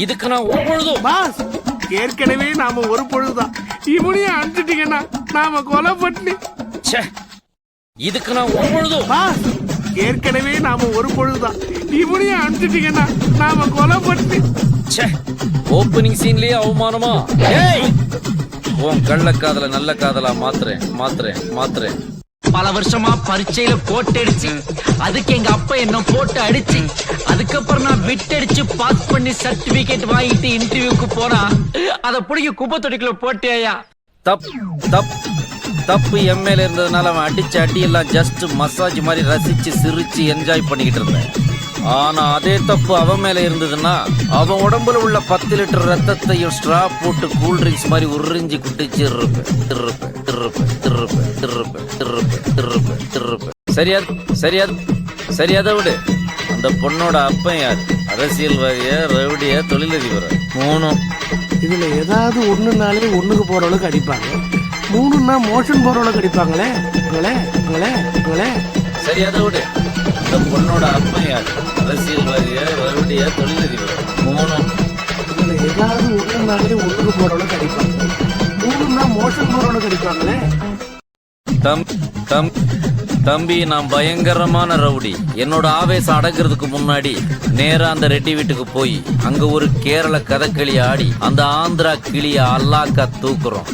இதுக்கு நான் ஒரு பொழுதும் பாஸ் ஏற்கனவே நாம ஒரு பொழுதுதான் இவனையும் அனுப்பிச்சிட்டீங்கன்னா நாம கொலை பண்ணி. ச்சே, இதுக்கு நான் ஒரு பொழுதும் பாஸ் ஏற்கனவே நாம ஒரு பொழுதுதான் இவனையும் அனுப்பிச்சிட்டீங்கன்னா நாம கொலை பண்ணி. ச்சே, ஓப்பனிங் சீன்லயே அவமானமா? ஏய், உன் கள்ள காதல நல்ல காதலா மாத்துறேன். பல வருஷமா பரீட்சையில கோட்டடிச்சு அதுக்கு எங்க அப்பா என்ன போட்டு அடிச்சு அதுக்கப்புறம் நான் விட்டடிச்சு பாஸ் பண்ணி சர்டிபிகேட் வாங்கிட்டு இன்டர்வியூக்கு போனா அத புடிக்க குப்பை தொட்டிக்குள்ள போட்டேயா. தப்பு எம்எல்ஏ இருந்ததுனால அவன் அடிச்ச அடி எல்லாம் ஜஸ்ட் மசாஜ் மாதிரி ரசிச்சு சிரிச்சு என்ஜாய் பண்ணிக்கிட்டு இருந்தேன். ஆனா அதே தப்பு அவன் மேல இருந்ததுன்னா அவன் உடம்புல உள்ள 10 லிட்டர் ரத்தத்தையும் ஸ்ட்ரா போட்டு கூல் ட்ரிங்க்ஸ் மாதிரி உறிஞ்சி குட்டிச்சு சரியாத விடு. அந்த பொண்ணோட அப்பன் யாரு? அரசியல்வாதியா, ரவுடியா, தொழிலதிபரா? 3. இதுல ஏதாவது ஒண்ணுனாலே ஒண்ணுக்கு போற அளவுக்கு அடிப்பாங்க, 3ன்னா மோஷன் போற அளவுக்கு அடிப்பாங்களே. சரியாத விடு. அந்த பொண்ணோட அப்பன் யாரு? அரசியல்வாதியா, ரவுடியா, தொழிலதிபரா? 3. இதுல ஏதாவது ஒண்ணுனாலே ஒண்ணுக்கு போற அளவுக்கு அடிப்பாங்க, 3ன்னா மோஷன் போற அளவுக்கு அடிப்பாங்களே. தம்பி, நான் பயங்கரமான ரவுடி. என்னோட ஆவேசம் அடக்கிறதுக்கு முன்னாடி நேரா அந்த ரெட்டி வீட்டுக்கு போய் அங்க ஒரு கேரள கதக்களி ஆடி அந்த ஆந்திரா கிளிய அல்லாக்கா தூக்குறோம்.